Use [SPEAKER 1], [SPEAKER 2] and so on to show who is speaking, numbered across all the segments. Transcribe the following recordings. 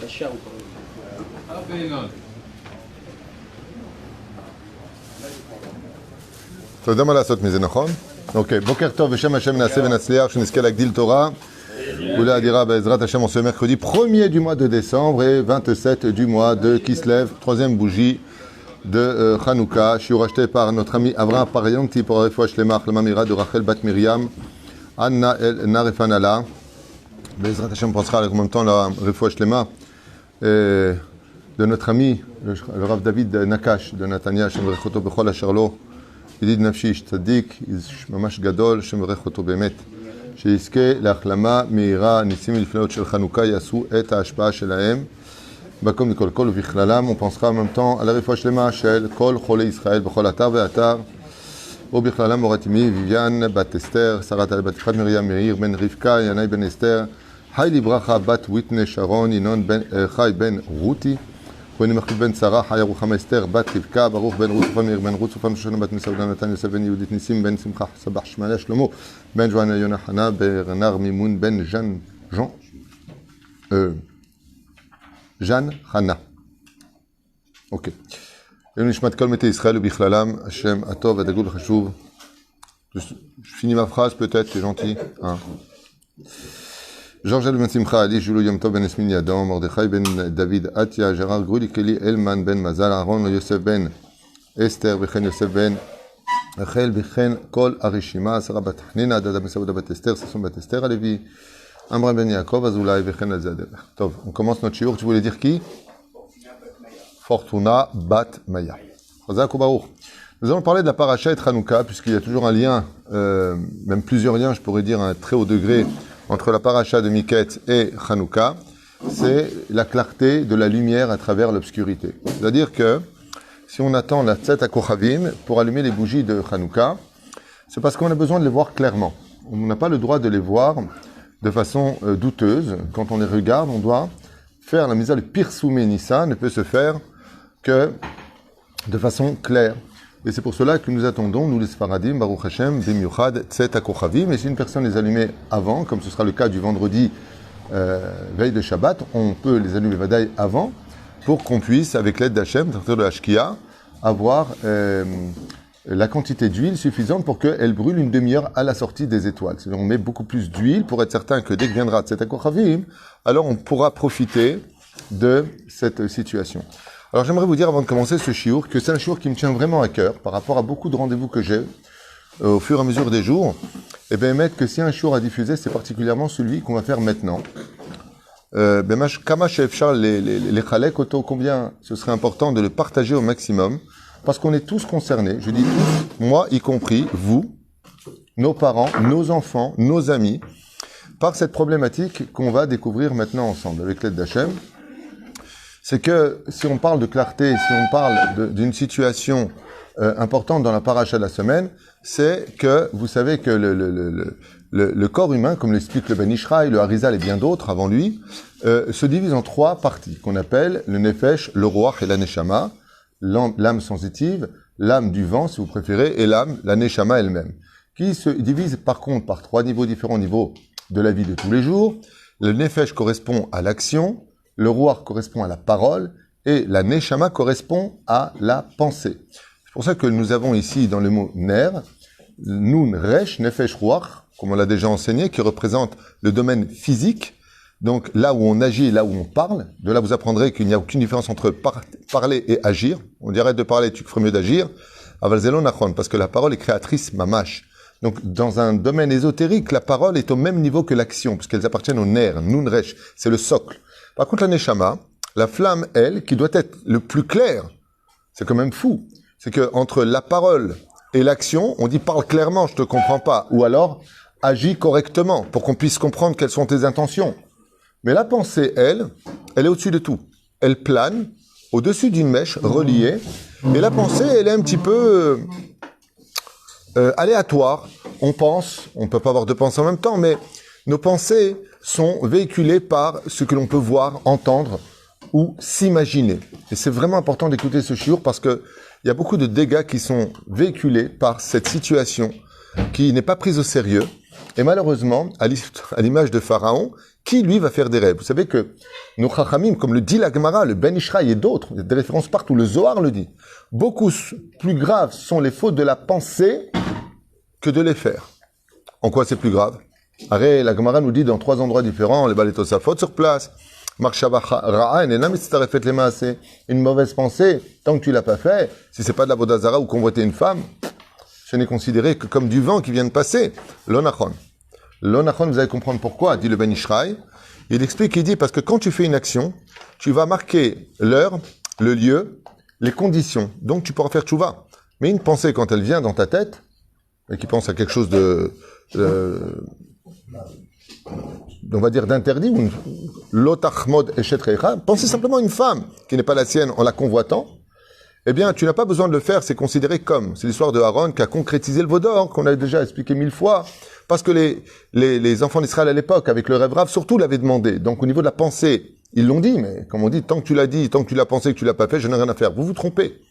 [SPEAKER 1] ישר הוא קורא.
[SPEAKER 2] אתה יודע מה לעשות מזה, נכון? אוקיי, בוקר טוב, בשם השם נעשה ונצליח, שנזכה להגדיל תורה. Oula Adira Bezrat Hashem, on se mercredi 1er du mois de décembre et 27 du mois de Kislev, troisième bougie de Hanouka. Je suis racheté par notre ami Avraham Parianti pour la Refoua Shlema, la Mamira de Rachel Bat Miriam, Anna El Narefanala. Bezrat Hashem pensera en même temps la Refoua Shlema de notre ami, le Rav David Nakash de Natania, Shem Rechoto Bechol Asherlo. ידיד נפשי איש צדיק, איש ממש גדול, שמברך אותו באמת. שיזכה להחלמה מהירה, ניסים ולפלאות של חנוכה יעשו את ההשפעה שלהם. בכל מכל כל ובכללם, on pensera en même temps à la רפואה שלמה של כל חולי ישראל בכל אתר ואתר. ובכללם מורת אמי, ויvian, בת אסתר, שרת על בת יפעת מרים מאיר, בן רבקה, ינאי בן אסתר, היילי ברכה, בת ויטנה שרון, ינון חי בן רותי. כהני מחליף בן שרה, חיה רוחמה אסתר, בת רבקה, ברוך בן רות סופן מאיר בן רות סופן שושנה בת מסעודה נתן יוסף בן יהודית ניסים בן שמחה סבח שמעיה שלמה בן ג'ואנה יונה חנה ברנר מימון בן ז'אן חנה. אוקיי. היום נשמעת כל מתי ישראל ובכללם השם הטוב הדגול החשוב. Je finis ma phrase peut-être, c'est gentil. Hein. Georges Ben Simcha, Ali Joulou Yom Tov Ben Esmin Yadam, Mordechai Ben David Atia, Gérard Grouli Kelly Elman Ben Mazal, Aaron Yosef Ben Esther, Bechen Yosef Ben Rachel, Bechen Kol Arishima, Sarah Bat Hanina, Dada Mesauda Bat Esther, Sasson Bat Esther, Alevi, Amra Ben Yaakov, Azoulay, Bechen Alzader. Tov, on commence notre shiur. Tu voulais dire qui? Fortuna Bat Maya. Chazak ou Baruch. Nous allons parler de la paracha et Hanouka, puisqu'il y a toujours un lien, même plusieurs liens, je pourrais dire, à un très haut degré, entre la paracha de Miket et Hanouka, c'est la clarté de la lumière à travers l'obscurité. C'est-à-dire que si on attend la Tzet HaKochavim pour allumer les bougies de Hanouka, c'est parce qu'on a besoin de les voir clairement. On n'a pas le droit de les voir de façon douteuse. Quand on les regarde, on doit faire la misa, le Pirsoumé Nissa ne peut se faire que de façon claire. Et c'est pour cela que nous attendons, nous les Sfaradim, Baruch Hashem, Bimiuchad, Tzet HaKochavim. Et si une personne les allumait avant, comme ce sera le cas du vendredi, veille de Shabbat, on peut les allumer Vadaï avant, pour qu'on puisse, avec l'aide d'Hachem, de la Shkia, avoir la quantité d'huile suffisante pour qu'elle brûle une demi-heure à la sortie des étoiles. C'est-à-dire on met beaucoup plus d'huile pour être certain que dès que viendra Tzet HaKochavim, alors on pourra profiter de cette situation. Alors j'aimerais vous dire avant de commencer ce shiur que c'est un shiur qui me tient vraiment à cœur par rapport à beaucoup de rendez-vous que j'ai au fur et à mesure des jours. Et bien mettre que si un shiur à diffuser, c'est particulièrement celui qu'on va faire maintenant. Kama Shefchar les Chalek auto, combien ce serait important de le partager au maximum parce qu'on est tous concernés, je dis tous, moi y compris, vous, nos parents, nos enfants, nos amis, par cette problématique qu'on va découvrir maintenant ensemble avec l'aide d'Hachem. C'est que si on parle de clarté, si on parle d'une situation importante dans la paracha de la semaine, c'est que vous savez que le corps humain, comme l'explique le Ben Ishraï, le Harizal et bien d'autres avant lui, se divise en trois parties qu'on appelle le Nefesh, le Ruach et la Neshama, l'âme sensitive, l'âme du vent si vous préférez, et l'âme, la Neshama elle-même, qui se divise par contre par trois niveaux différents, niveaux de la vie de tous les jours. Le Nefesh correspond à l'action, le Ruach correspond à la parole et la Neshama correspond à la pensée. C'est pour ça que nous avons ici dans le mot Ner, Nun Resh Nefesh Ruach, comme on l'a déjà enseigné, qui représente le domaine physique, donc là où on agit et là où on parle. De là vous apprendrez qu'il n'y a aucune différence entre parler et agir. On dit arrête de parler, tu ferais mieux d'agir. Aval Zelo Nachon, parce que la parole est créatrice mamash. Donc dans un domaine ésotérique, la parole est au même niveau que l'action, puisqu'elles appartiennent au Ner, Nun Resh, c'est le socle. Par contre, la Neshama, la flamme, elle, qui doit être le plus clair, c'est quand même fou. C'est que entre la parole et l'action, on dit parle clairement, je te comprends pas. Ou alors, agis correctement pour qu'on puisse comprendre quelles sont tes intentions. Mais la pensée, elle est au-dessus de tout. Elle plane au-dessus d'une mèche reliée. Et la pensée, elle est un petit peu aléatoire. On pense, on ne peut pas avoir deux pensées en même temps, mais nos pensées sont véhiculées par ce que l'on peut voir, entendre ou s'imaginer. Et c'est vraiment important d'écouter ce shiur parce que il y a beaucoup de dégâts qui sont véhiculés par cette situation qui n'est pas prise au sérieux. Et malheureusement, à l'image de Pharaon, Qui, lui, va faire des rêves? Vous savez que nos Chachamim, comme le dit la Gemara, le Ben Ishraï et d'autres, il y a des références partout, le Zohar le dit, beaucoup plus graves sont les fautes de la pensée que de les faire. En quoi c'est plus grave? Arrête, la Gemara nous dit dans 3 endroits différents, les Baletosafot sur place, une mauvaise pensée, tant que tu l'as pas fait, si c'est pas de la Vodazara ou convoiter une femme, ce n'est considéré que comme du vent qui vient de passer. L'onachon. L'onachon, vous allez comprendre pourquoi, dit le Ben Ishraï. Il explique, il dit, parce que quand tu fais une action, tu vas marquer l'heure, le lieu, les conditions. Donc tu pourras faire tchouva. Mais une pensée, quand elle vient dans ta tête, et qui pense à quelque chose on va dire d'interdit, ou l'otachmod eshetrecha, pensez simplement à une femme qui n'est pas la sienne en la convoitant, eh bien, tu n'as pas besoin de le faire, c'est considéré comme. C'est l'histoire de Aaron qui a concrétisé le Vaudor, qu'on a déjà expliqué 1000 fois, parce que les enfants d'Israël à l'époque, avec le rêve rave, surtout l'avaient demandé. Donc, au niveau de la pensée, ils l'ont dit, mais comme on dit, tant que tu l'as dit, tant que tu l'as pensé, que tu l'as pas fait, je n'ai rien à faire. Vous vous trompez.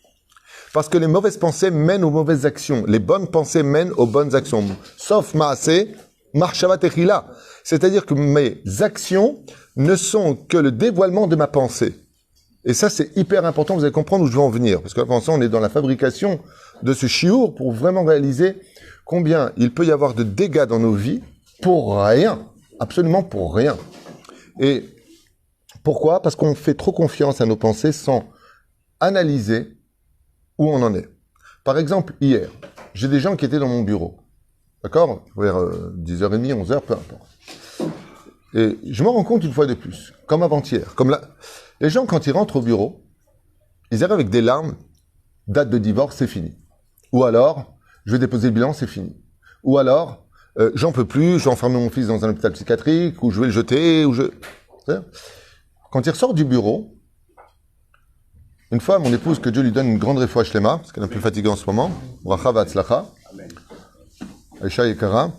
[SPEAKER 2] Parce que les mauvaises pensées mènent aux mauvaises actions. Les bonnes pensées mènent aux bonnes actions. Sauf Maaseh, Marshava Techila. C'est-à-dire que mes actions ne sont que le dévoilement de ma pensée. Et ça, c'est hyper important, vous allez comprendre où je veux en venir. Parce que là, pour l'instant, on est dans la fabrication de ce chiour pour vraiment réaliser combien il peut y avoir de dégâts dans nos vies pour rien. Absolument pour rien. Et pourquoi? Parce qu'on fait trop confiance à nos pensées sans analyser où on en est. Par exemple, hier, j'ai des gens qui étaient dans mon bureau. D'accord? Vers 10h30, 11h, peu importe. Et je me rends compte une fois de plus, comme avant-hier, comme là. Les gens, quand ils rentrent au bureau, ils arrivent avec des larmes, date de divorce, c'est fini. Ou alors, je vais déposer le bilan, c'est fini. Ou alors, j'en peux plus, je vais enfermer mon fils dans un hôpital psychiatrique, ou je vais le jeter, Quand ils ressortent du bureau, une fois, mon épouse, que Dieu lui donne une grande réfoua shlema, parce qu'elle est un peu fatiguée en ce moment, bracha v'atzlacha, Aïcha Yekara,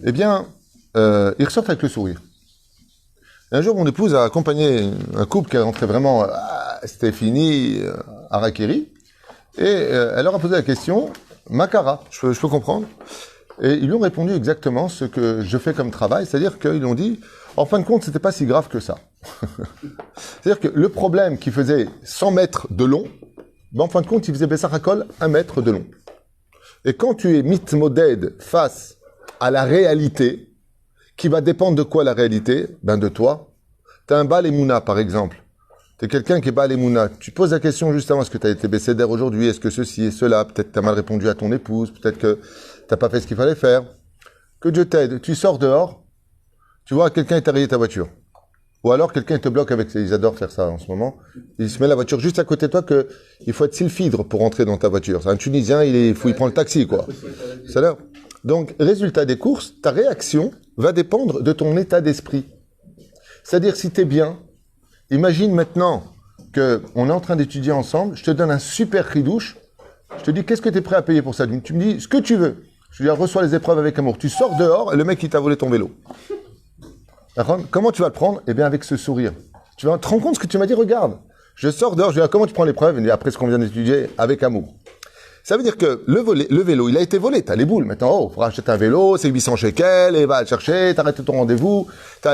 [SPEAKER 2] eh bien, ils ressortent avec le sourire. Et un jour, mon épouse a accompagné un couple qui est rentré vraiment, c'était fini, à Rakiri, et elle leur a posé la question, Makara, je peux comprendre. Et ils lui ont répondu exactement ce que je fais comme travail, c'est-à-dire qu'ils ont dit, en fin de compte, c'était pas si grave que ça. C'est-à-dire que le problème qui faisait 100 mètres de long, ben en fin de compte, il faisait Bessarakol 1 mètre de long. Et quand tu es mitmoded face à la réalité, qui va dépendre de quoi la réalité? Ben de toi. T'as un Baal Emouna, par exemple. T'es quelqu'un qui est Baal Emouna. Tu poses la question juste avant, est-ce que t'as été bécédère aujourd'hui? Est-ce que ceci et cela? Peut-être t'as mal répondu à ton épouse. Peut-être que t'as pas fait ce qu'il fallait faire. Que Dieu t'aide. Tu sors dehors. Tu vois, quelqu'un est rayé ta voiture. Ou alors, quelqu'un te bloque avec... Ils adorent faire ça en ce moment. Il se met la voiture juste à côté de toi que il faut être sylphidre pour entrer dans ta voiture. C'est un Tunisien, il prend le taxi, quoi. C'est l'heure. Donc, résultat des courses, ta réaction va dépendre de ton état d'esprit. C'est-à-dire, si t'es bien, imagine maintenant qu'on est en train d'étudier ensemble, je te donne un super ridouche, je te dis, qu'est-ce que tu es prêt à payer pour ça? Tu me dis, ce que tu veux. Je te dis, reçois les épreuves avec amour. Tu sors dehors et le mec, il t'a volé ton vélo. D'accord? Comment tu vas le prendre? Eh bien, avec ce sourire. Tu vas te rendre compte ce que tu m'as dit, regarde. Je sors dehors, je dis, comment tu prends l'épreuve? Il me dit, après ce qu'on vient d'étudier, avec amour. Ça veut dire que le vélo, il a été volé, t'as les boules. Maintenant, il faudra acheter un vélo, c'est 800 shekels, et va le chercher, t'arrêtes ton rendez-vous,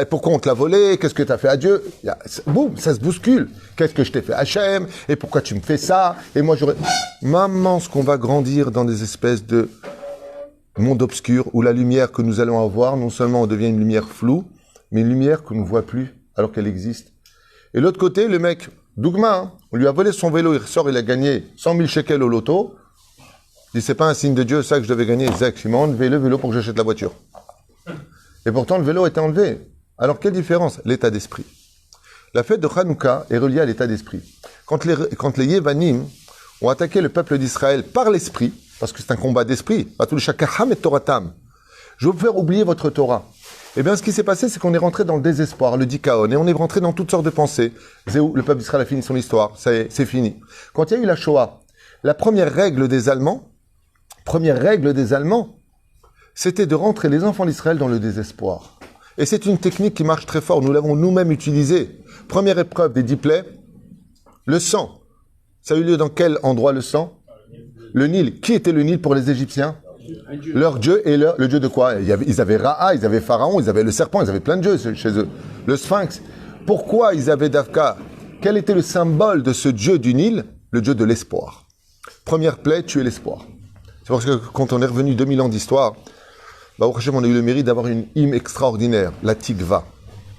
[SPEAKER 2] pourquoi on te l'a volé, qu'est-ce que t'as fait à Dieu? Boum, ça se bouscule. Qu'est-ce que je t'ai fait Hachem? Et pourquoi tu me fais ça? Et moi j'aurais... Maman, ce qu'on va grandir dans des espèces de monde obscur, où la lumière que nous allons avoir, non seulement on devient une lumière floue, mais une lumière qu'on ne voit plus, alors qu'elle existe. Et l'autre côté, le mec, Dougma, hein, on lui a volé son vélo, il ressort, il a gagné 100 000 shekels au loto. Il dit, c'est pas un signe de Dieu, ça que je devais gagner. Zach, il m'a enlevé le vélo pour que j'achète la voiture. Et pourtant, le vélo était enlevé. Alors, quelle différence? L'état d'esprit. La fête de Hanouka est reliée à l'état d'esprit. Quand les Yevanim ont attaqué le peuple d'Israël par l'esprit, parce que c'est un combat d'esprit, je vais vous faire oublier votre Torah. Eh bien, ce qui s'est passé, c'est qu'on est rentré dans le désespoir, le dikaon, et on est rentré dans toutes sortes de pensées. Zéou, le peuple d'Israël a fini son histoire, c'est fini. Quand il y a eu la Shoah, la première règle des Allemands, c'était de rentrer les enfants d'Israël dans le désespoir. Et c'est une technique qui marche très fort. Nous l'avons nous-mêmes utilisée. Première épreuve des 10 plaies, le sang. Ça a eu lieu dans quel endroit le sang? Le Nil. Qui était le Nil pour les Égyptiens? Leur dieu et le dieu de quoi? Ils avaient Ra, ils avaient Pharaon, ils avaient le serpent, ils avaient plein de dieux chez eux. Le sphinx. Pourquoi ils avaient Dafka? Quel était le symbole de ce dieu du Nil? Le dieu de l'espoir. Première plaie, tuer l'espoir. C'est parce que quand on est revenu 2000 ans d'histoire, au Hachem, on a eu le mérite d'avoir une hymne extraordinaire, la Tikva.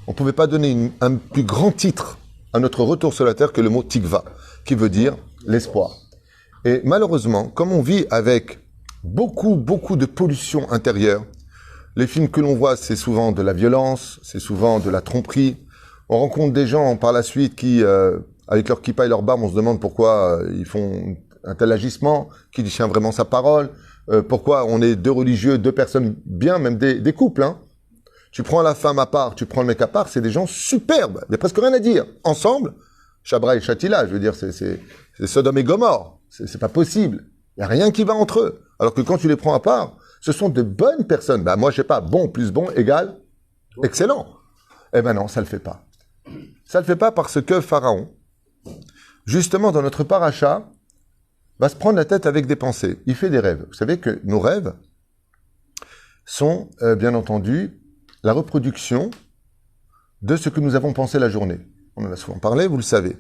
[SPEAKER 2] On ne pouvait pas donner un plus grand titre à notre retour sur la terre que le mot Tikva, qui veut dire l'espoir. Et malheureusement, comme on vit avec beaucoup de pollution intérieure, les films que l'on voit, c'est souvent de la violence, c'est souvent de la tromperie. On rencontre des gens par la suite qui, avec leur kippa et leur barbe, on se demande pourquoi ils font un tel agissement, qui tient vraiment sa parole, pourquoi on est deux religieux, deux personnes bien, même des couples. Hein. Tu prends la femme à part, tu prends le mec à part, c'est des gens superbes, il n'y a presque rien à dire. Ensemble, Chabra et Chatila, je veux dire, c'est Sodome et Gomorre. C'est pas possible. Il n'y a rien qui va entre eux. Alors que quand tu les prends à part, ce sont de bonnes personnes. Moi, je sais pas, bon plus bon égale excellent. Eh ben non, ça le fait pas. Ça le fait pas parce que Pharaon, justement dans notre paracha, va se prendre la tête avec des pensées. Il fait des rêves. Vous savez que nos rêves sont, bien entendu, la reproduction de ce que nous avons pensé la journée. On en a souvent parlé, vous le savez.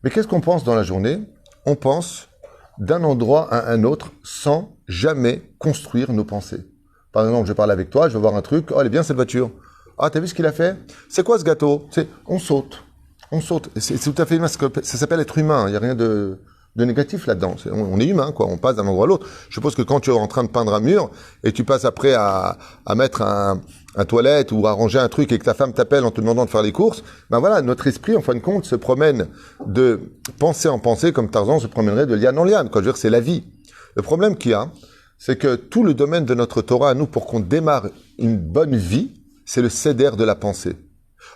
[SPEAKER 2] Mais qu'est-ce qu'on pense dans la journée? On pense d'un endroit à un autre sans jamais construire nos pensées. Par exemple, je parle avec toi, je vais voir un truc, oh, elle est bien cette voiture. Ah, t'as vu ce qu'il a fait? C'est quoi ce gâteau? On saute. On saute. C'est tout à fait humain. Ça s'appelle être humain. Il n'y a rien de négatif là-dedans. On est humain, quoi. On passe d'un endroit à l'autre. Je suppose que quand tu es en train de peindre un mur et tu passes après à mettre un toilette ou à ranger un truc et que ta femme t'appelle en te demandant de faire les courses, ben voilà, notre esprit, en fin de compte, se promène de pensée en pensée comme Tarzan se promènerait de liane en liane. Quoi. Je veux dire, c'est la vie. Le problème qu'il y a, c'est que tout le domaine de notre Torah, à nous, pour qu'on démarre une bonne vie, c'est le céder de la pensée.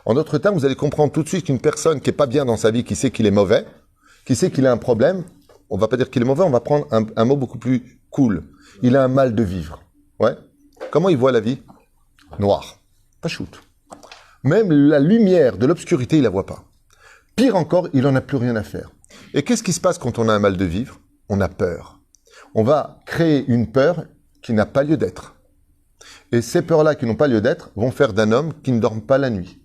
[SPEAKER 2] En d'autres termes, vous allez comprendre tout de suite qu'une personne qui est pas bien dans sa vie, qui sait qu'il est mauvais, qui sait qu'il a un problème, on va pas dire qu'il est mauvais, on va prendre un mot beaucoup plus cool. Il a un mal de vivre. Ouais. Comment il voit la vie? Noir. Pas shoot. Même la lumière de l'obscurité, il la voit pas. Pire encore, il en a plus rien à faire. Et qu'est-ce qui se passe quand on a un mal de vivre? On a peur. On va créer une peur qui n'a pas lieu d'être. Et ces peurs-là qui n'ont pas lieu d'être vont faire d'un homme qui ne dorme pas la nuit.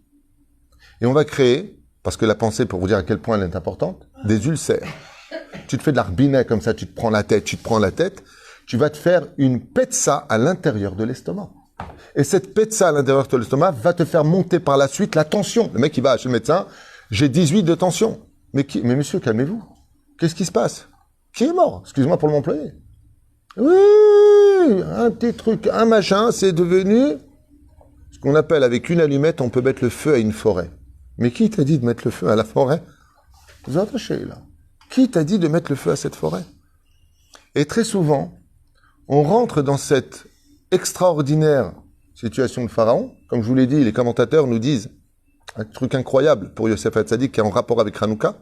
[SPEAKER 2] Et on va créer, parce que la pensée, pour vous dire à quel point elle est importante, des ulcères. Tu te fais de l'arbinet comme ça, tu te prends la tête, tu vas te faire une petsa à l'intérieur de l'estomac. Et cette petsa à l'intérieur de l'estomac va te faire monter par la suite la tension. Le mec, il va chez le médecin, j'ai 18 de tension. Mais monsieur, calmez-vous. Qu'est-ce qui se passe? Qui est mort? Excuse-moi pour m'employer. Oui, un petit truc, un machin, c'est devenu ce qu'on appelle avec une allumette, on peut mettre le feu à une forêt. Mais qui t'a dit de mettre le feu à la forêt? Vous attachez là. Qui t'a dit de mettre le feu à cette forêt? Et très souvent, on rentre dans cette extraordinaire situation de Pharaon. Comme je vous l'ai dit, les commentateurs nous disent un truc incroyable pour Yosef Hatzadik qui est en rapport avec Hanouka.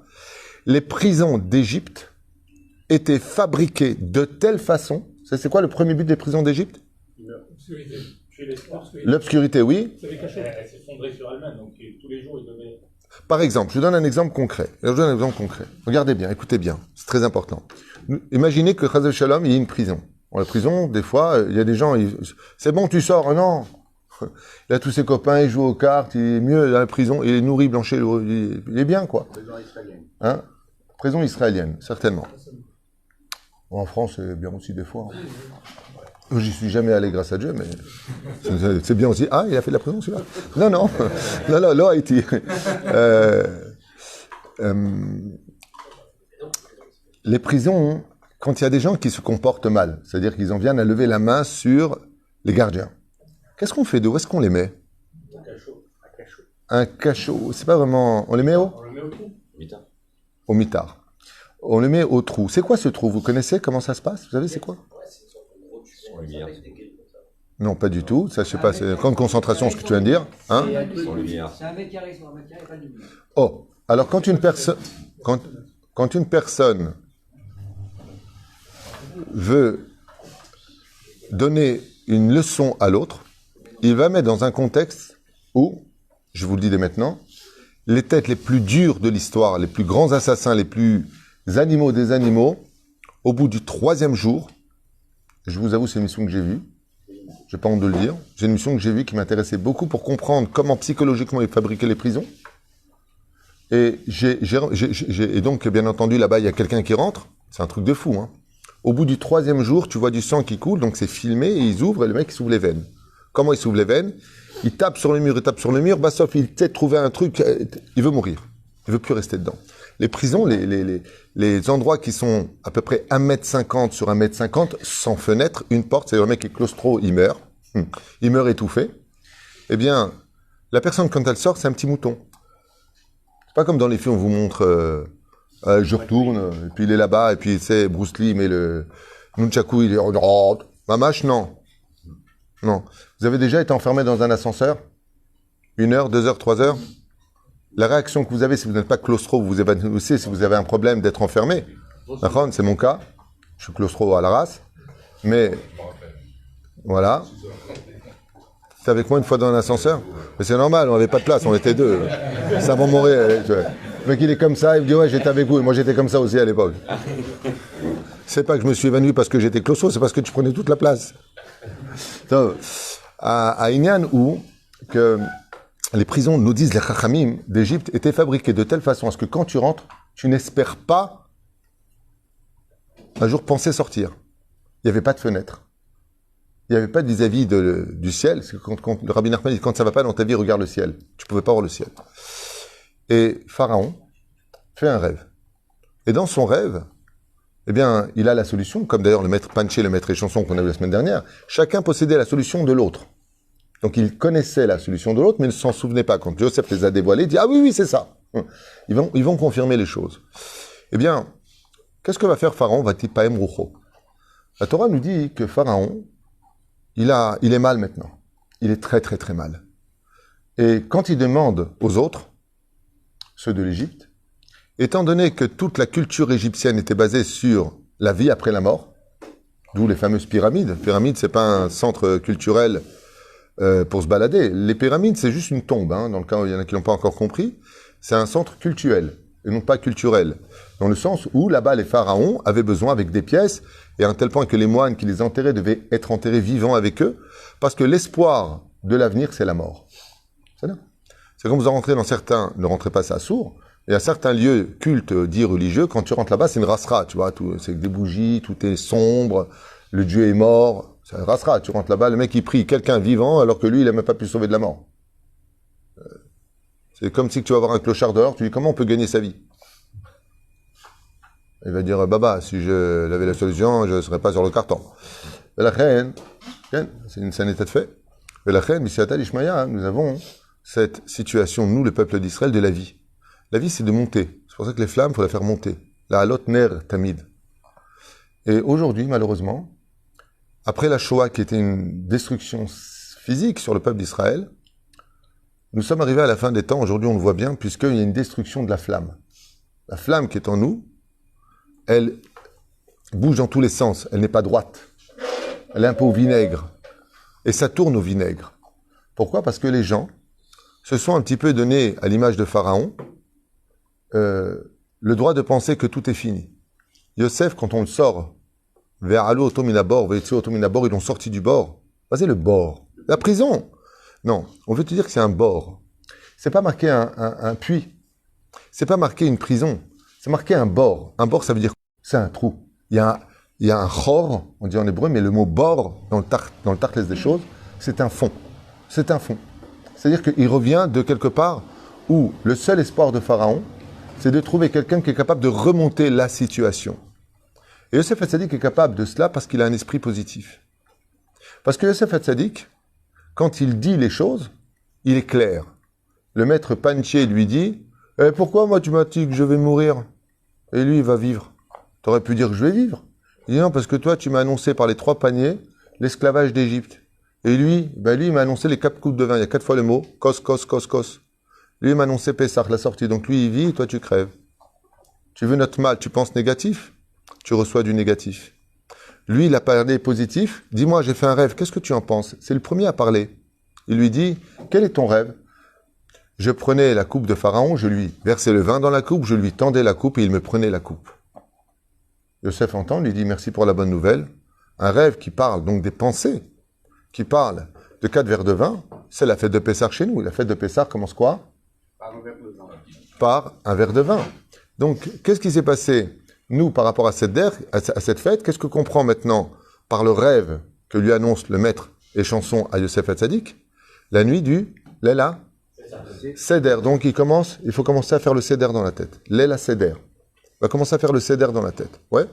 [SPEAKER 2] Les prisons d'Égypte étaient fabriquées de telle façon. C'est quoi le premier but des prisons d'Égypte? L'obscurité, oui.
[SPEAKER 3] Elle s'effondrait sur elle-même, donc tous les jours, il devait...
[SPEAKER 2] Par exemple, je vous donne un exemple concret. Regardez bien, écoutez bien, c'est très important. Imaginez que Chazal Shalom, il y a une prison. Dans la prison, des fois, il y a des gens, c'est bon, tu sors, non. Il a tous ses copains, il joue aux cartes, il est mieux dans la prison, il est nourri, blanchi, il est bien, quoi.
[SPEAKER 1] Prison israélienne.
[SPEAKER 2] Hein? Prison israélienne, certainement. Bon, en France, c'est bien aussi des fois. Hein. J'y suis jamais allé grâce à Dieu, mais c'est bien aussi. Ah, il a fait de la prison, celui-là? Non, là, Haïti. Les prisons, quand il y a des gens qui se comportent mal, c'est-à-dire qu'ils en viennent à lever la main sur les gardiens, qu'est-ce qu'on fait d'eux? Où est-ce qu'on les met? Un cachot. C'est pas vraiment... On les met où?
[SPEAKER 3] On le met au trou.
[SPEAKER 2] Au mitard. On le met au trou. C'est quoi ce trou? Vous connaissez comment ça se passe? Vous savez c'est quoi? Non, pas du tout. Ça, je sais pas, c'est grande concentration, ce que tu viens de dire. Hein?
[SPEAKER 4] C'est un mètre carré sur un mètre carré, pas de lumière.
[SPEAKER 2] Oh, alors quand une personne veut donner une leçon à l'autre, il va mettre dans un contexte où, je vous le dis dès maintenant, les têtes les plus dures de l'histoire, les plus grands assassins, les plus animaux des animaux, au bout du 3e jour, je vous avoue, c'est une mission que j'ai vue. J'ai pas honte de le dire. J'ai une mission que j'ai vue qui m'intéressait beaucoup pour comprendre comment psychologiquement ils fabriquaient les prisons. Et et donc, bien entendu, là-bas, il y a quelqu'un qui rentre. C'est un truc de fou, hein. Au bout du 3e jour, tu vois du sang qui coule, donc c'est filmé, et ils ouvrent, et le mec, il s'ouvre les veines. Comment il s'ouvre les veines? Il tape sur le mur, bah, sauf il sait trouver un truc, il veut mourir. Il veut plus rester dedans. Les prisons, les endroits qui sont à peu près 1,50 m sur 1,50 m, sans fenêtre, une porte, c'est le mec qui est claustro, il meurt. Il meurt étouffé. Eh bien, la personne, quand elle sort, c'est un petit mouton. C'est pas comme dans les films, on vous montre, je retourne, et puis il est là-bas, et puis c'est Bruce Lee, mais le Nunchaku, il est, oh, mamache, non. Non. Vous avez déjà été enfermé dans un ascenseur? 1 heure, 2 heures, 3 heures? La réaction que vous avez, si vous n'êtes pas claustro, vous évanouissez, si vous avez un problème d'être enfermé. D'accord, c'est mon cas. Je suis claustro à la race. Mais, voilà. C'est avec moi une fois dans un ascenseur? Mais c'est normal, on n'avait pas de place, on était 2. Ça va mourir. Le mec, il est comme ça, il me dit, ouais, j'étais avec vous. Et moi, j'étais comme ça aussi à l'époque. C'est pas que je me suis évanoui parce que j'étais claustro, c'est parce que tu prenais toute la place. Donc, à Inyan, où que les prisons, nous disent les Chachamim d'Égypte, étaient fabriquées de telle façon à ce que quand tu rentres, tu n'espères pas un jour penser sortir. Il n'y avait pas de fenêtre. Il n'y avait pas de vis-à-vis du ciel. C'est quand le Rabbi Nachman dit, quand ça ne va pas dans ta vie, regarde le ciel. Tu ne pouvais pas voir le ciel. Et Pharaon fait un rêve. Et dans son rêve, eh bien, il a la solution, comme d'ailleurs le maître Panché, le maître Échanson qu'on a vu la semaine dernière. Chacun possédait la solution de l'autre. Donc, il connaissait la solution de l'autre, mais il ne s'en souvenait pas. Quand Joseph les a dévoilés, il dit, ah oui, oui, c'est ça. Ils vont confirmer les choses. Eh bien, qu'est-ce que va faire Pharaon? Va-t-il pas Rucho? La Torah nous dit que Pharaon, il est mal maintenant. Il est très, très, très mal. Et quand il demande aux autres, ceux de l'Égypte, étant donné que toute la culture égyptienne était basée sur la vie après la mort, d'où les fameuses pyramides. Pyramide, c'est pas un centre culturel pour se balader. Les pyramides, c'est juste une tombe, hein, dans le cas où il y en a qui n'ont pas encore compris. C'est un centre cultuel, et non pas culturel. Dans le sens où, là-bas, les pharaons avaient besoin avec des pièces, et à un tel point que les moines qui les enterraient devaient être enterrés vivants avec eux, parce que l'espoir de l'avenir, c'est la mort. C'est là. C'est quand vous en rentrez dans certains, ne rentrez pas ça sourd, il y a certains lieux cultes dits religieux, quand tu rentres là-bas, c'est une rasra, tu vois, c'est des bougies, tout est sombre, le Dieu est mort, c'est une rasra, tu rentres là-bas, le mec il prie quelqu'un vivant alors que lui il n'a même pas pu se sauver de la mort. C'est comme si tu vas voir un clochard dehors, tu dis comment on peut gagner sa vie? Il va dire, Baba, si je l'avais la solution, je ne serais pas sur le carton. Et la reine, c'est un état de fait. Et la reine, Misiata Ishmaïa, nous avons cette situation, nous, le peuple d'Israël, de la vie. La vie, c'est de monter. C'est pour ça que les flammes, il faut la faire monter. La halot ner tamid. Et aujourd'hui, malheureusement, après la Shoah, qui était une destruction physique sur le peuple d'Israël, nous sommes arrivés à la fin des temps. Aujourd'hui, on le voit bien, puisqu'il y a une destruction de la flamme. La flamme qui est en nous, elle bouge dans tous les sens. Elle n'est pas droite. Elle est un peu au vinaigre. Et ça tourne au vinaigre. Pourquoi? Parce que les gens se sont un petit peu donné, à l'image de Pharaon, le droit de penser que tout est fini. Yosef, quand on le sort vers Alou Otominabor, ils l'ont sorti du bord. C'est le bord. La prison. Non, on veut te dire que c'est un bord. C'est pas marqué un puits. C'est pas marqué une prison. C'est marqué un bord. Un bord, ça veut dire c'est un trou. Il y a un chor, on dit en hébreu, mais le mot bord, dans le tartles des choses, c'est un fond. C'est un fond. C'est-à-dire qu'il revient de quelque part où le seul espoir de Pharaon, c'est de trouver quelqu'un qui est capable de remonter la situation. Et Yosef Hatzadik est capable de cela parce qu'il a un esprit positif. Parce que Yosef Hatzadik, quand il dit les choses, il est clair. Le maître Panché lui dit « Pourquoi moi tu m'as dit que je vais mourir ?» Et lui, il va vivre. Tu aurais pu dire que je vais vivre. Il dit « Non, parce que toi, tu m'as annoncé par les 3 paniers l'esclavage d'Égypte. » Et lui, lui, il m'a annoncé les 4 coupes de vin. Il y a 4 fois le mot « kos, kos, kos, kos ». Lui, il m'a annoncé Pessah, la sortie. Donc lui, il vit, et toi, tu crèves. Tu veux notre mal, tu penses négatif, tu reçois du négatif. Lui, il a parlé positif. Dis-moi, j'ai fait un rêve, qu'est-ce que tu en penses? C'est le premier à parler. Il lui dit, quel est ton rêve? Je prenais la coupe de Pharaon, je lui versais le vin dans la coupe, je lui tendais la coupe et il me prenait la coupe. Yosef entend, lui dit, merci pour la bonne nouvelle. un rêve qui parle donc des pensées, qui parle de 4 verres de vin, c'est la fête de Pessah chez nous. La fête de Pessah commence quoi? Par un verre de vin. Donc, qu'est-ce qui s'est passé, nous, par rapport à cette fête? Qu'est-ce que comprend maintenant par le rêve que lui annonce le maître et chanson à Yosef Hatzadik? La nuit du Léla Seder. Donc, il faut commencer à faire le Seder dans la tête. Léla Seder. On va commencer à faire le Seder dans la tête. Ouais.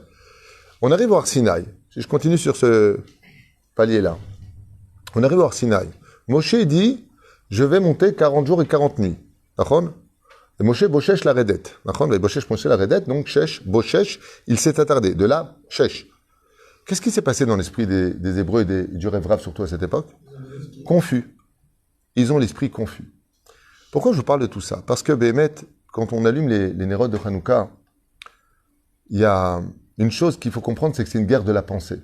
[SPEAKER 2] On arrive au Har Sinaï. Si je continue sur ce palier-là. On arrive au Har Sinaï. Moshe dit, je vais monter 40 jours et 40 nuits. D'accord? Et Moshe Boshesh la Redet. D'accord? Boshesh Moshe la Redet. Donc, Shesh, Boshesh, il s'est attardé. De là, Shesh. Qu'est-ce qui s'est passé dans l'esprit des Hébreux et du rêve Rav, surtout à cette époque? Confus. Ils ont l'esprit confus. Pourquoi je vous parle de tout ça? Parce que, Béhémet, quand on allume les Nérod de Hanouka, il y a une chose qu'il faut comprendre, c'est que c'est une guerre de la pensée.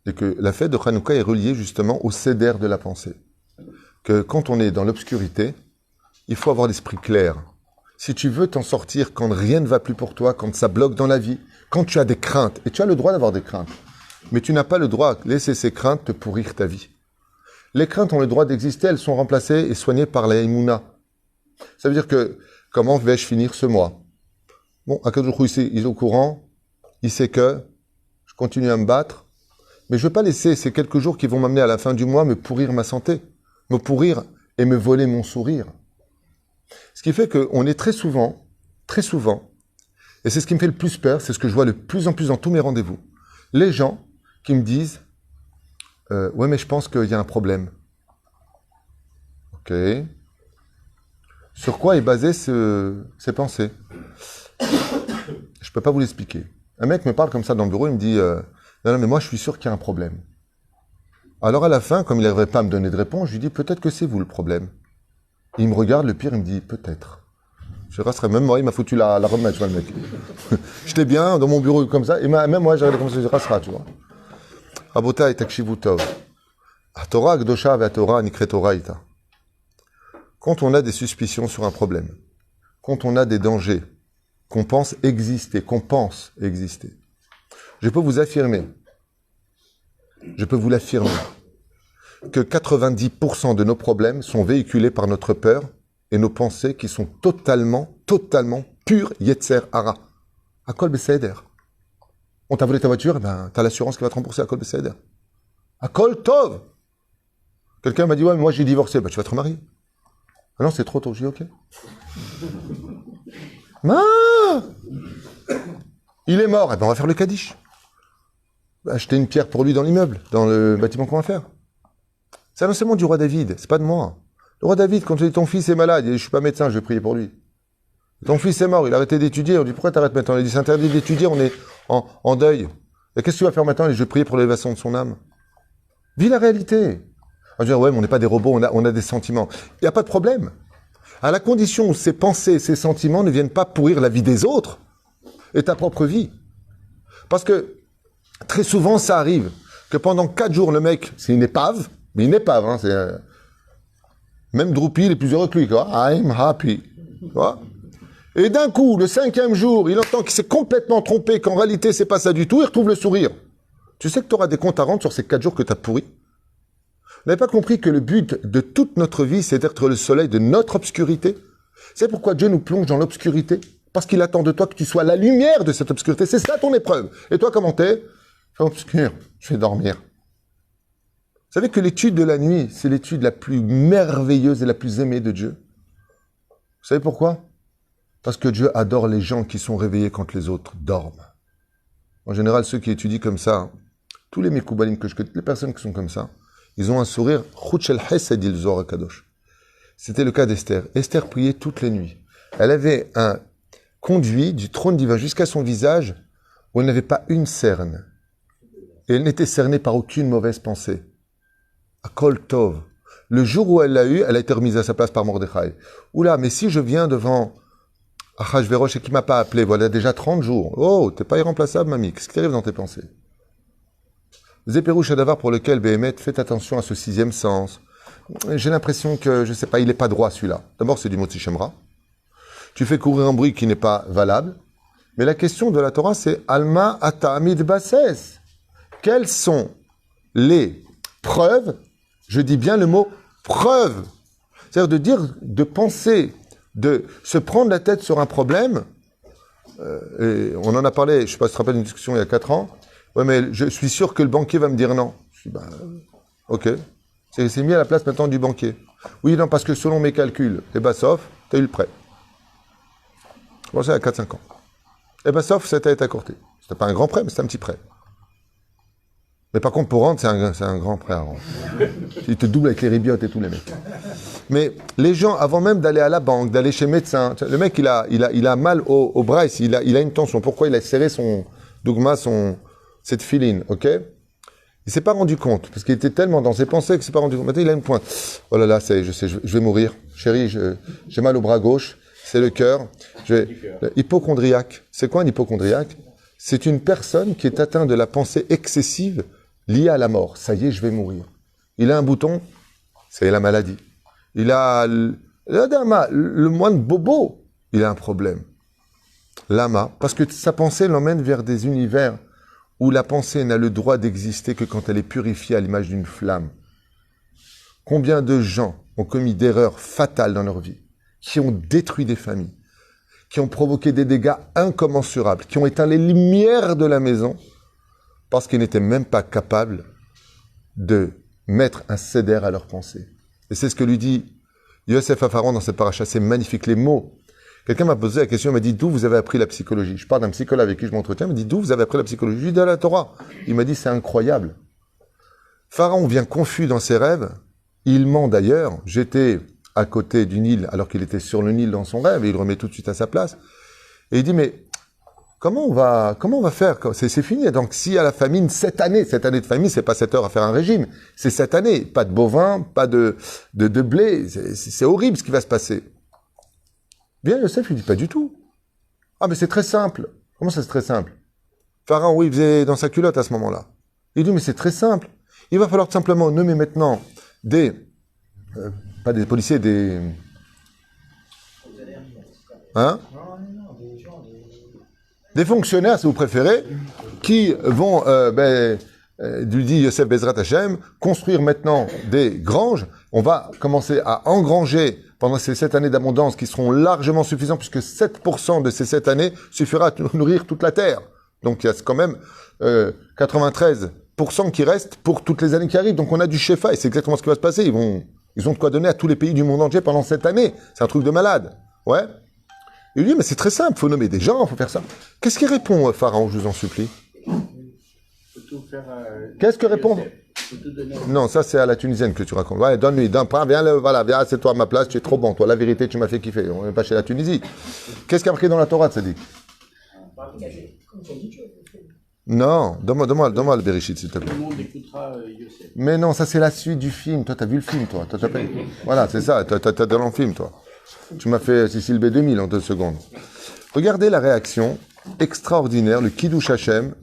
[SPEAKER 2] Et que la fête de Hanouka est reliée justement au céder de la pensée. Que quand on est dans l'obscurité, il faut avoir l'esprit clair. Si tu veux t'en sortir quand rien ne va plus pour toi, quand ça bloque dans la vie, quand tu as des craintes, et tu as le droit d'avoir des craintes, mais tu n'as pas le droit de laisser ces craintes te pourrir ta vie. Les craintes ont le droit d'exister, elles sont remplacées et soignées par la Emouna. Ça veut dire que, comment vais-je finir ce mois? Bon, Akadosh il est au courant, il sait que je continue à me battre, mais je ne veux pas laisser ces quelques jours qui vont m'amener à la fin du mois me pourrir ma santé, me pourrir et me voler mon sourire. Ce qui fait qu'on est très souvent, et c'est ce qui me fait le plus peur, c'est ce que je vois le plus en plus dans tous mes rendez-vous, les gens qui me disent « Ouais, mais je pense qu'il y a un problème. » Ok. Sur quoi est basé ces pensées? Je ne peux pas vous l'expliquer. Un mec me parle comme ça dans le bureau, il me dit « Non, mais moi je suis sûr qu'il y a un problème. » Alors à la fin, comme il n'arrivait pas à me donner de réponse, je lui dis « Peut-être que c'est vous le problème. » Il me regarde, le pire, il me dit « Peut-être. » Je resterai même moi, il m'a foutu la remettre, tu vois, le mec. J'étais bien dans mon bureau comme ça, et même moi j'arrivais comme ça, je resterai, tu vois. Rabotai takshivu tov. Torah gdosha ve Torah nikre Torah ita. Quand on a des suspicions sur un problème, quand on a des dangers, qu'on pense exister, je peux vous affirmer, que 90% de nos problèmes sont véhiculés par notre peur et nos pensées qui sont totalement pures Yetzer Hara. Akol Beseder. On t'a volé ta voiture, eh ben, t'as l'assurance qui va te rembourser Akol Beseder. Akol Tov. Quelqu'un m'a dit, ouais, mais moi j'ai divorcé. Bah, tu vas te remarier. Ah non, c'est trop tôt. J'ai dit, ok. Il est mort. Eh ben, on va faire le Kaddish. Acheter une pierre pour lui dans l'immeuble, dans le bâtiment qu'on va faire. C'est l'enseignement du roi David, c'est pas de moi. Le roi David, quand tu dis ton fils est malade, il dit, je suis pas médecin, je vais prier pour lui. Ton fils est mort, il a arrêté d'étudier. On dit, pourquoi t'arrêtes maintenant? Il dit, c'est interdit d'étudier, on est en deuil. Et qu'est-ce que tu vas faire maintenant? Il dit, je vais prier pour l'élévation de son âme. Vis la réalité. On va dire, ouais, mais on n'est pas des robots, on a des sentiments. Il n'y a pas de problème. À la condition où ces pensées, ces sentiments ne viennent pas pourrir la vie des autres et ta propre vie. Parce que, très souvent, ça arrive que pendant 4 jours, le mec, c'est une épave, mais une épave, hein, c'est... Même Droupi, il est plus heureux que lui, quoi. I'm happy. Tu vois? Et d'un coup, le 5e jour, il entend qu'il s'est complètement trompé, qu'en réalité, c'est pas ça du tout, il retrouve le sourire. Tu sais que tu auras des comptes à rendre sur ces 4 jours que tu as pourris? Vous n'avez pas compris que le but de toute notre vie, c'est d'être le soleil de notre obscurité? C'est pourquoi Dieu nous plonge dans l'obscurité? Parce qu'il attend de toi que tu sois la lumière de cette obscurité. C'est ça ton épreuve. Et toi, comment t'es? C'est obscur. Je vais dormir. Vous savez que l'étude de la nuit, c'est l'étude la plus merveilleuse et la plus aimée de Dieu. Vous savez pourquoi? Parce que Dieu adore les gens qui sont réveillés quand les autres dorment. En général, ceux qui étudient comme ça, tous les Mekoubalim que je connais, les personnes qui sont comme ça, ils ont un sourire. C'était le cas d'Esther. Esther priait toutes les nuits. Elle avait un conduit du trône divin jusqu'à son visage où elle n'avait pas une cerne. Et elle n'était cernée par aucune mauvaise pensée. Akol Tov. Le jour où elle l'a eu, elle a été remise à sa place par Mordechai. Oula, mais si je viens devant Achashverosh et qui m'a pas appelé, voilà déjà 30 jours. Oh, t'es pas irremplaçable, mamie. Qu'est-ce qui t'arrive dans tes pensées? Zéperou Shadavar pour lequel Béhémet, faites attention à ce 6e sens. J'ai l'impression que, je sais pas, il n'est pas droit celui-là. D'abord, c'est du Motzi Shemra. Tu fais courir un bruit qui n'est pas valable. Mais la question de la Torah, c'est Alma Ata Amid Bases. Quels sont les preuves, je dis bien le mot preuve. C'est-à-dire de dire, de penser, de se prendre la tête sur un problème. Et on en a parlé, je ne sais pas si tu te rappelles d'une discussion il y a 4 ans. Ouais, mais je suis sûr que le banquier va me dire non. Je dis, ok. C'est mis à la place maintenant du banquier. Oui, non, parce que selon mes calculs, sauf, tu as eu le prêt. Bon, c'est à 4-5 ans. Sauf, ça t'a été accordé. C'était pas un grand prêt, mais c'est un petit prêt. Mais par contre, pour rendre, c'est un grand prêt à rendre. Il te double avec les ribiotes et tous les mecs. Mais les gens, avant même d'aller à la banque, d'aller chez le médecin, le mec, il a mal au bras, il a une tension. Pourquoi il a serré son dogma, cette filine, ok? Il s'est pas rendu compte, parce qu'il était tellement dans ses pensées qu'il s'est pas rendu compte. Maintenant, il a une pointe. Oh là là, je sais, je vais mourir. Chérie, j'ai mal au bras gauche, c'est le cœur. Hypochondriaque. C'est quoi un hypochondriaque? C'est une personne qui est atteinte de la pensée excessive liée à la mort. Ça y est, je vais mourir. Il a un bouton, c'est la maladie. Il a le moine bobo, il a un problème. Lama, parce que sa pensée l'emmène vers des univers où la pensée n'a le droit d'exister que quand elle est purifiée à l'image d'une flamme. Combien de gens ont commis d'erreurs fatales dans leur vie, qui ont détruit des familles, qui ont provoqué des dégâts incommensurables, qui ont éteint les lumières de la maison, parce qu'ils n'étaient même pas capables de mettre un cédère à leur pensée. Et c'est ce que lui dit Yosef Hafaron dans cette paracha, c'est magnifique, les mots. Quelqu'un m'a posé la question, il m'a dit, d'où vous avez appris la psychologie? Je parle d'un psychologue avec qui je m'entretiens, il m'a dit, d'où vous avez appris la psychologie? Je lui ai dit, de la Torah. Il m'a dit, c'est incroyable. Pharaon vient confus dans ses rêves, il ment d'ailleurs, j'étais à côté du Nil alors qu'il était sur le Nil dans son rêve, et il remet tout de suite à sa place. Et il dit, mais comment on va faire? C'est fini. Donc, s'il y a la famine, cette année de famine, c'est pas 7 heures à faire un régime. C'est cette année. Pas de bovin, pas de blé. C'est horrible ce qui va se passer. Bien, Yosef, il dit pas du tout. Ah, mais c'est très simple. Comment ça, c'est très simple? Pharaon, oui, il faisait dans sa culotte à ce moment-là. Il dit, mais c'est très simple. Il va falloir simplement nommer maintenant pas des policiers, des fonctionnaires, si vous préférez, qui vont, lui dit Yosef Bezrat Hashem, construire maintenant des granges. On va commencer à engranger pendant ces 7 années d'abondance qui seront largement suffisants, puisque 7% de ces 7 années suffira à nourrir toute la terre. Donc il y a quand même 93% qui restent pour toutes les années qui arrivent. Donc on a du shefa, et c'est exactement ce qui va se passer. Ils ont de quoi donner à tous les pays du monde entier pendant 7 années. C'est un truc de malade. Ouais. Il lui dit, mais c'est très simple, il faut nommer des gens, il faut faire ça. Qu'est-ce qu'il répond, Pharaon, je vous en supplie? Qu'est-ce que répond? Non, ça c'est à la Tunisienne que tu racontes. Ouais, donne-lui, viens, c'est toi à ma place, tu es trop bon, toi, la vérité, tu m'as fait kiffer. On n'est pas chez la Tunisie. Qu'est-ce qu'il y a marqué dans la Torah, Tzadik? Non, donne-moi le Bereshit, s'il te plaît.
[SPEAKER 1] Tout le monde écoutera Yosef.
[SPEAKER 2] Mais non, ça c'est la suite du film. Toi, t'as vu le film, toi. Voilà, c'est ça, t'as dans le film, toi. Tu m'as fait Cécile B2000 en 2 secondes. Regardez la réaction extraordinaire, le Kiddush Hashem,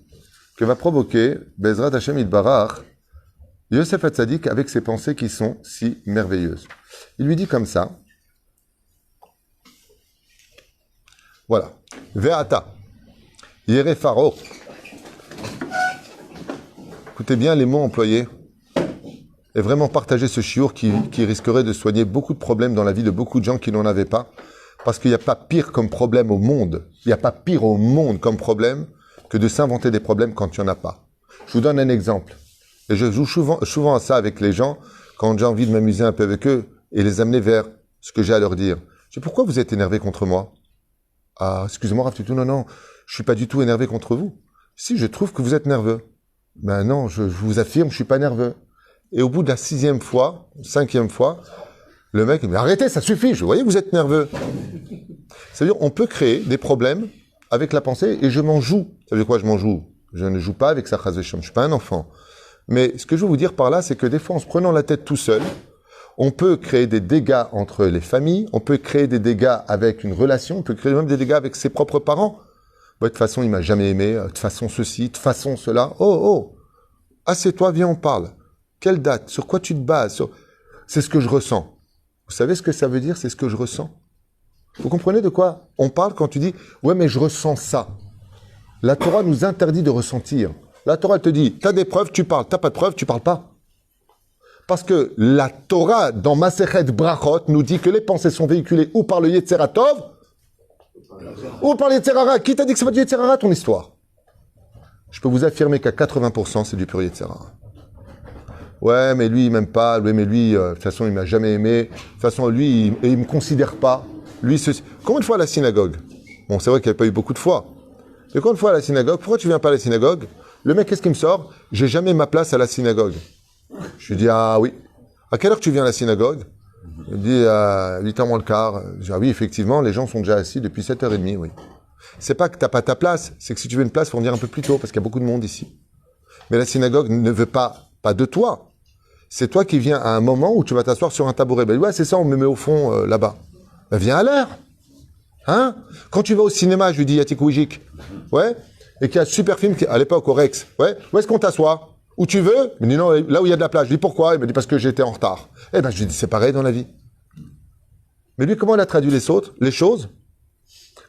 [SPEAKER 2] que va provoquer Bezrat Hashem Yitbarach, Yosef Hatzadik, avec ses pensées qui sont si merveilleuses. Il lui dit comme ça. Voilà. Ve'ata. Yere Pharaon. Écoutez bien les mots employés. Et vraiment partager ce chiour qui risquerait de soigner beaucoup de problèmes dans la vie de beaucoup de gens qui n'en avaient pas. Parce qu'il n'y a pas pire comme problème au monde. Il n'y a pas pire au monde comme problème que de s'inventer des problèmes quand il n'y en a pas. Je vous donne un exemple. Et je joue souvent à ça avec les gens quand j'ai envie de m'amuser un peu avec eux et les amener vers ce que j'ai à leur dire. Je dis, pourquoi vous êtes énervé contre moi? Ah, excusez-moi, Rav Tutu, non, je suis pas du tout énervé contre vous. Si, je trouve que vous êtes nerveux. Ben non, je vous affirme, je suis pas nerveux. Et au bout de la 6e fois, 5e fois, le mec me dit, arrêtez, ça suffit, je voyais que vous êtes nerveux. C'est-à-dire, on peut créer des problèmes avec la pensée et je m'en joue. Ça veut dire quoi, je m'en joue? Je ne joue pas avec sa chas vesham, je suis pas un enfant. Mais ce que je veux vous dire par là, c'est que des fois, en se prenant la tête tout seul, on peut créer des dégâts entre les familles, on peut créer des dégâts avec une relation, on peut créer même des dégâts avec ses propres parents. De toute façon, il m'a jamais aimé, de toute façon ceci, de toute façon cela. Oh, assieds-toi, viens, on parle. Quelle date? Sur quoi tu te bases? C'est ce que je ressens. Vous savez ce que ça veut dire, c'est ce que je ressens? Vous comprenez de quoi on parle quand tu dis « Ouais, mais je ressens ça ». La Torah nous interdit de ressentir. La Torah elle te dit, tu as des preuves, tu parles. Tu n'as pas de preuves, tu parles pas. Parce que la Torah, dans Masechet Brachot, nous dit que les pensées sont véhiculées ou par le Yetzera Tov, ou par le Yetzera Hara. Qui t'a dit que c'est pas du Yetzera Hara, ton histoire? Je peux vous affirmer qu'à 80%, c'est du pur Yetzera Hara. Ouais, mais lui, il m'aime pas. Ouais, mais lui, de toute façon, il m'a jamais aimé. De toute façon, lui, il me considère pas. Lui, ceci. Combien de fois à la synagogue? Bon, c'est vrai qu'il n'y a pas eu beaucoup de fois. Mais combien de fois à la synagogue? Pourquoi tu viens pas à la synagogue? Le mec, qu'est-ce qu'il me sort? J'ai jamais ma place à la synagogue. Je lui dis, ah oui. À quelle heure tu viens à la synagogue? Il me dit, à 8h moins le quart. Je dis, ah oui, effectivement, les gens sont déjà assis depuis 7h30, oui. C'est pas que t'as pas ta place, c'est que si tu veux une place, faut venir un peu plus tôt, parce qu'il y a beaucoup de monde ici. Mais la synagogue ne veut pas de toi. C'est toi qui viens à un moment où tu vas t'asseoir sur un tabouret. Ben ouais, c'est ça, on me met au fond, là-bas. Ben viens à l'heure. Hein? Quand tu vas au cinéma, je lui dis, Yatik Wijik. Ouais? Et qu'il y a un super film, à l'époque, au Rex. Ouais? Où est-ce qu'on t'assoit? Où tu veux? Il me dit non, là où il y a de la place. Je dis pourquoi? Il me dit parce que j'étais en retard. Eh ben, je lui dis c'est pareil dans la vie. Mais lui, comment il a traduit les choses?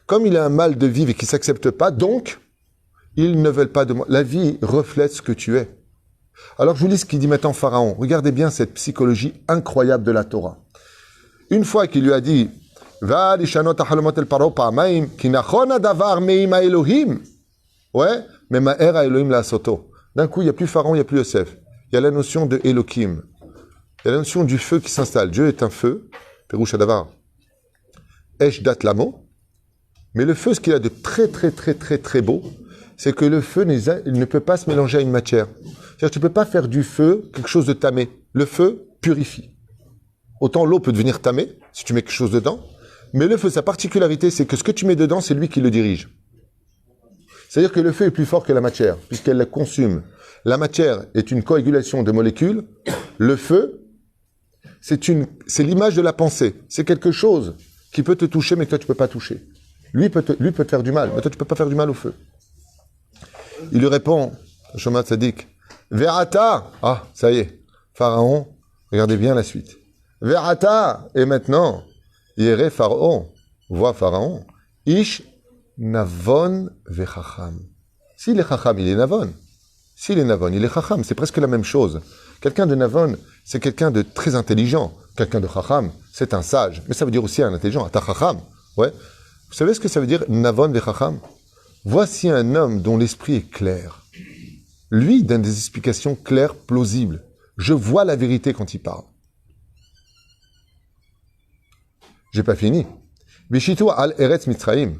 [SPEAKER 2] Comme il a un mal de vivre et qu'il s'accepte pas, donc, ils ne veulent pas de moi. La vie reflète ce que tu es. Alors, je vous lis ce qu'il dit maintenant Pharaon. Regardez bien cette psychologie incroyable de la Torah. Une fois qu'il lui a dit, va lishanot ahalomot el paro pa'amaim, ki nachon hadavar me'im ha'elohim. Ouais, mais ma'er ha'elohim la'asoto. D'un coup, il n'y a plus Pharaon, il n'y a plus Yosef. Il y a la notion de Elohim. Il y a la notion du feu qui s'installe. Dieu est un feu, Perouche Adavar. Esh dat lamo. Mais le feu, ce qu'il a de très, très, très, très, très beau, c'est que le feu ne peut pas se mélanger à une matière. C'est-à-dire, tu ne peux pas faire du feu quelque chose de tamé. Le feu purifie. Autant l'eau peut devenir tamée, si tu mets quelque chose dedans, mais le feu, sa particularité, c'est que ce que tu mets dedans, c'est lui qui le dirige. C'est-à-dire que le feu est plus fort que la matière, puisqu'elle la consume. La matière est une coagulation de molécules. Le feu, c'est l'image de la pensée. C'est quelque chose qui peut te toucher, mais que toi, tu ne peux pas toucher. Lui peut te faire du mal, mais toi, tu ne peux pas faire du mal au feu. Il lui répond, Shoma Tzadik, Verata, ah, ça y est, Pharaon, regardez bien la suite. Verata, et maintenant, Yere Pharaon, voit Pharaon, Ish Navon vechacham. S'il est chacham, il est navon. S'il est navon, il est chacham. C'est presque la même chose. Quelqu'un de navon, c'est quelqu'un de très intelligent. Quelqu'un de chacham, c'est un sage. Mais ça veut dire aussi un intelligent. Ata chacham. Ouais. Vous savez ce que ça veut dire navon vechacham? Voici un homme dont l'esprit est clair. Lui donne des explications claires, plausibles. Je vois la vérité quand il parle. J'ai pas fini. Bishitu al eretz mitzraim.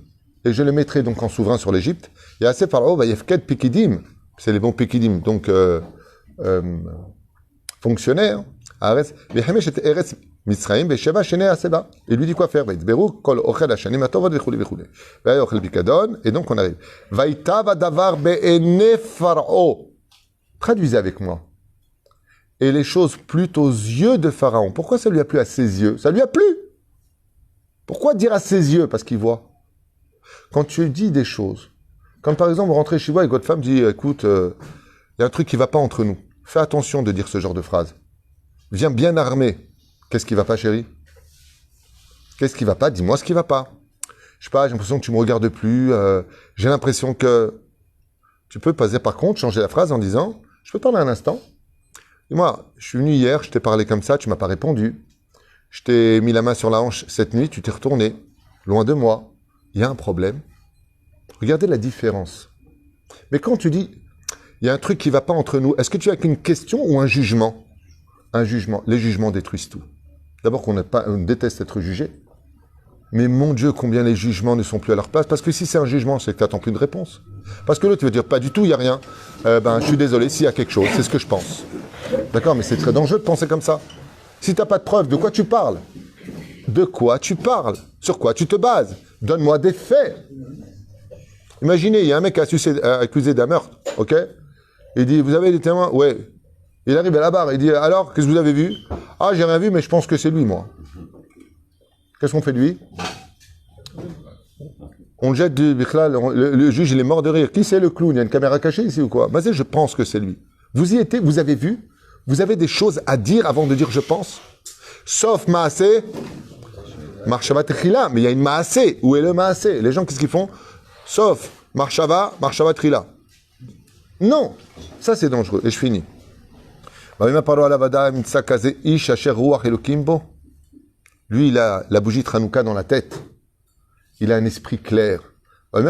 [SPEAKER 2] Et je le mettrai donc en souverain sur l'Égypte. Et assez Pharaon va yefked pikidim. C'est les bons pikidim, donc fonctionnaires. Et lui dit quoi faire? Et donc on arrive. Traduisez avec moi. Et les choses plutôt aux yeux de Pharaon. Pourquoi ça lui a plu à ses yeux? Ça lui a plu. Pourquoi dire à ses yeux? Parce qu'il voit. Quand tu dis des choses, comme par exemple, vous rentrez chez vous et votre femme dit, écoute, il y a un truc qui ne va pas entre nous. Fais attention de dire ce genre de phrase. Viens bien armé. Qu'est-ce qui ne va pas, chérie? Qu'est-ce qui ne va pas? Dis-moi ce qui ne va pas. Je sais pas, j'ai l'impression que tu ne me regardes plus. J'ai l'impression que... Tu peux passer par contre, changer la phrase en disant, je peux te parler un instant? Dis-moi, je suis venu hier, je t'ai parlé comme ça, tu ne m'as pas répondu. Je t'ai mis la main sur la hanche cette nuit, tu t'es retourné, loin de moi. Il y a un problème. Regardez la différence. Mais quand tu dis, il y a un truc qui ne va pas entre nous, est-ce que tu as qu'une question ou un jugement? Un jugement. Les jugements détruisent tout. D'abord on déteste être jugé. Mais mon Dieu, combien les jugements ne sont plus à leur place. Parce que si c'est un jugement, c'est que tu n'attends plus de réponse. Parce que là, tu vas dire, pas du tout, il n'y a rien. Je suis désolé, s'il y a quelque chose, c'est ce que je pense. D'accord, mais c'est très dangereux de penser comme ça. Si tu n'as pas de preuve, de quoi tu parles? De quoi tu parles? Sur quoi tu te bases? Donne-moi des faits. Imaginez, il y a un mec accusé d'un meurtre, ok? Il dit, vous avez des témoins? Ouais. Il arrive à la barre, il dit, alors, qu'est-ce que vous avez vu? Ah, j'ai rien vu, mais je pense que c'est lui, moi. Qu'est-ce qu'on fait de lui? On le jette du bichlal, le juge, il est mort de rire. Qui c'est le clown? Il y a une caméra cachée ici ou quoi? Bah, je pense que c'est lui. Vous y étiez, vous avez vu? Vous avez des choses à dire avant de dire je pense? Sauf Maasé, Marshava Trila, mais il y a une Maasé. Où est le Maasé? Les gens, qu'est-ce qu'ils font? Sauf Marshava Trila. Non, ça c'est dangereux. Et je finis. Lui, il a la bougie de Hanouka dans la tête. Il a un esprit clair. Il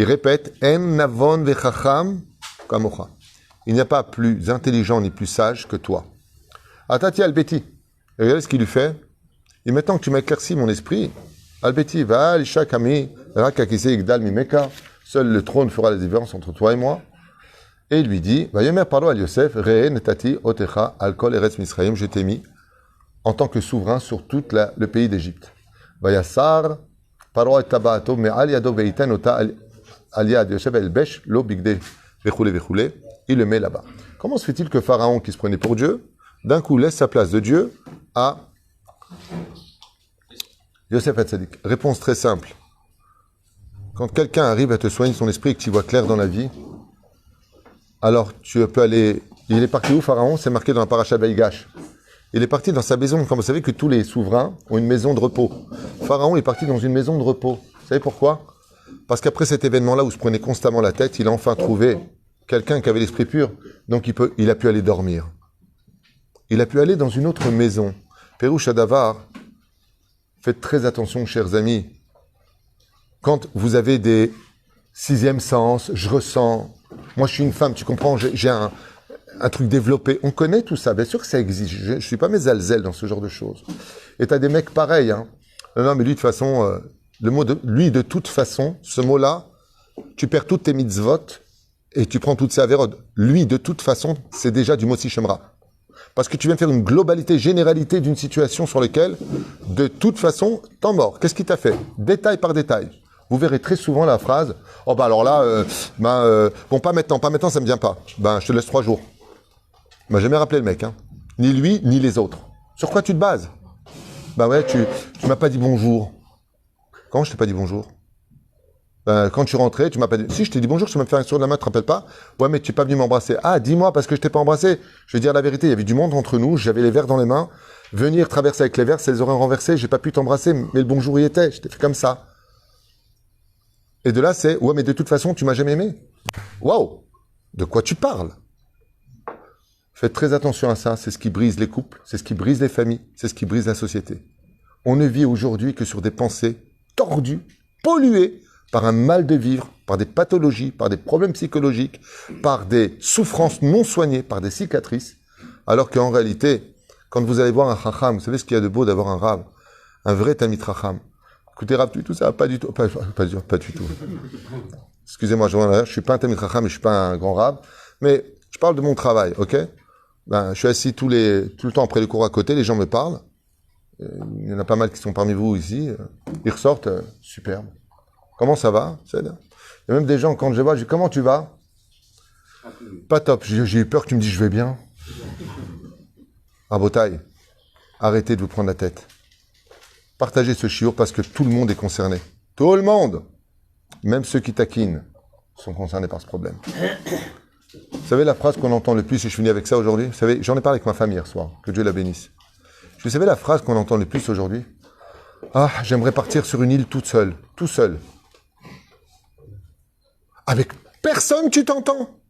[SPEAKER 2] répète, En navon vechacham kamocha. Il n'y a pas plus intelligent ni plus sage que toi. Atati al-Beti. Regardez ce qu'il lui fait. Et maintenant que tu m'as éclairci mon esprit, al-Beti, va, l'isha kami, rakakise igdal mimeka. Seul le trône fera la différence entre toi et moi. Et il lui dit, Vayomer paro al Yosef, re netati otecha al-kol eretz misraim, je t'ai mis en tant que souverain sur tout le pays d'Égypte. Vayasar paro et tabato, me al yado veiten ota al yad Yosef el-besh, lo bigde, vechule vechule. Il le met là-bas. Comment se fait-il que Pharaon, qui se prenait pour Dieu, d'un coup laisse sa place de Dieu à Yosef Hatzadik? Réponse très simple. Quand quelqu'un arrive à te soigner son esprit et que tu vois clair dans la vie, alors tu peux aller... Il est parti où, Pharaon? C'est marqué dans la paracha Vaïgash. Il est parti dans sa maison. Comme vous savez que tous les souverains ont une maison de repos. Pharaon est parti dans une maison de repos. Vous savez pourquoi? Parce qu'après cet événement-là où se prenait constamment la tête, il a enfin trouvé quelqu'un qui avait l'esprit pur. Donc il a pu aller dormir. Il a pu aller dans une autre maison. Pérouche Adavar, faites très attention, chers amis. Quand vous avez des sixièmes sens, je ressens... Moi, je suis une femme, tu comprends, j'ai un truc développé. On connaît tout ça. Bien sûr que ça existe. Je ne suis pas mésalzel dans ce genre de choses. Et tu as des mecs pareils. Hein. Non, mais lui, de toute façon, le mot de lui, de toute façon, ce mot-là, tu perds toutes tes mitzvot et tu prends toutes ces avérodes. Lui, de toute façon, c'est déjà du Motsi Shemra. Parce que tu viens de faire une globalité, généralité d'une situation sur laquelle, de toute façon, t'en mords. Qu'est-ce qui t'a fait? Détail par détail. Vous verrez très souvent la phrase, oh bah alors là, bon pas maintenant ça me vient pas. Ben je te laisse 3 jours. J'ai jamais rappelé le mec, hein. Ni lui, ni les autres. Sur quoi tu te bases? Ben ouais, tu m'as pas dit bonjour. Comment je t'ai pas dit bonjour? Ben, quand je suis rentré, tu m'as pas dit, si je t'ai dit bonjour, tu m'as fait un sourire de la main, tu te rappelles pas? Ouais, mais tu n'es pas venu m'embrasser. Ah, dis-moi, parce que je t'ai pas embrassé. Je vais dire la vérité, il y avait du monde entre nous, j'avais les verres dans les mains. Venir traverser avec les verres, c'est les oreilles renversées, j'ai pas pu t'embrasser, mais le bonjour y était, je t'ai fait comme ça. Et de là, c'est, ouais, mais de toute façon, tu m'as jamais aimé. Waouh! De quoi tu parles? Faites très attention à ça, c'est ce qui brise les couples, c'est ce qui brise les familles, c'est ce qui brise la société. On ne vit aujourd'hui que sur des pensées tordues, polluées, par un mal de vivre, par des pathologies, par des problèmes psychologiques, par des souffrances non soignées, par des cicatrices, alors qu'en réalité, quand vous allez voir un chacham, vous savez ce qu'il y a de beau d'avoir un rab, un vrai tamid chacham. Écoutez, rab, tout ça, pas du tout, pas du tout. Excusez-moi, je suis pas un tamid chacham, je suis pas un grand rab, mais je parle de mon travail, ok? Ben, je suis assis tout le temps après les cours à côté, les gens me parlent. Il y en a pas mal qui sont parmi vous ici. Ils ressortent, superbe. Comment ça va? Il y a même des gens, quand je vois, je dis, comment tu vas? Pas top. J'ai eu peur que tu me dises, je vais bien. Rabotaille, arrêtez de vous prendre la tête. Partagez ce chiour parce que tout le monde est concerné. Tout le monde! Même ceux qui taquinent sont concernés par ce problème. Vous savez la phrase qu'on entend le plus, et je finis avec ça aujourd'hui? Vous savez, j'en ai parlé avec ma femme hier soir, que Dieu la bénisse. Vous savez la phrase qu'on entend le plus aujourd'hui? Ah, j'aimerais partir sur une île toute seule, tout seul. Avec personne tu t'entends.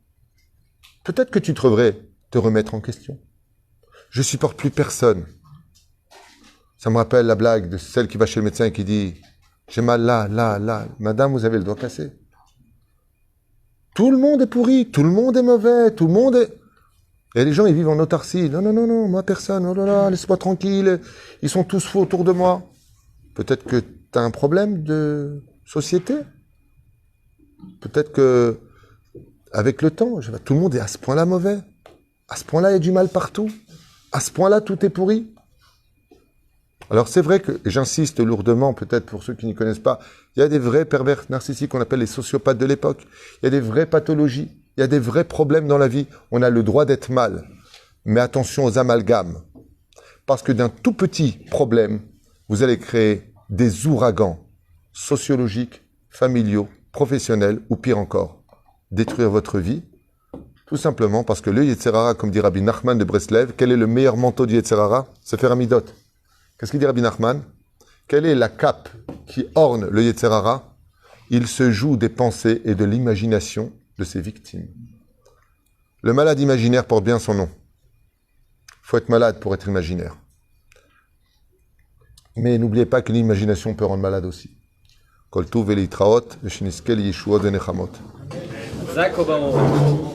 [SPEAKER 2] Peut-être que tu devrais te remettre en question. Je supporte plus personne. Ça me rappelle la blague de celle qui va chez le médecin et qui dit « J'ai mal là. Madame, vous avez le doigt cassé. » Tout le monde est pourri, tout le monde est mauvais, tout le monde est... Et les gens, ils vivent en autarcie. Non, moi personne, oh là là, laisse-moi tranquille. Ils sont tous faux autour de moi. Peut-être que tu as un problème de société. Peut-être que, avec le temps, tout le monde est à ce point-là mauvais. À ce point-là, il y a du mal partout. À ce point-là, tout est pourri. Alors c'est vrai que, et j'insiste lourdement, peut-être pour ceux qui n'y connaissent pas, il y a des vrais pervers narcissiques qu'on appelle les sociopathes de l'époque. Il y a des vraies pathologies. Il y a des vrais problèmes dans la vie. On a le droit d'être mal. Mais attention aux amalgames. Parce que d'un tout petit problème, vous allez créer des ouragans sociologiques, familiaux, professionnels ou pire encore, détruire votre vie, tout simplement parce que le Yetzer Hara, comme dit Rabbi Nachman de Breslev, quel est le meilleur manteau du Yetzer Hara? C'est faire Amidot. Qu'est-ce qu'il dit Rabbi Nachman? Quelle est la cape qui orne le Yetzer Hara? il se joue des pensées et de l'imagination de ses victimes. Le malade imaginaire porte bien son nom. Il faut être malade pour être imaginaire. Mais n'oubliez pas que l'imagination peut rendre malade aussi. Kol tuv v'litraot, v'sheniske liyeshuot v'nechamot.
[SPEAKER 1] Zach Obama.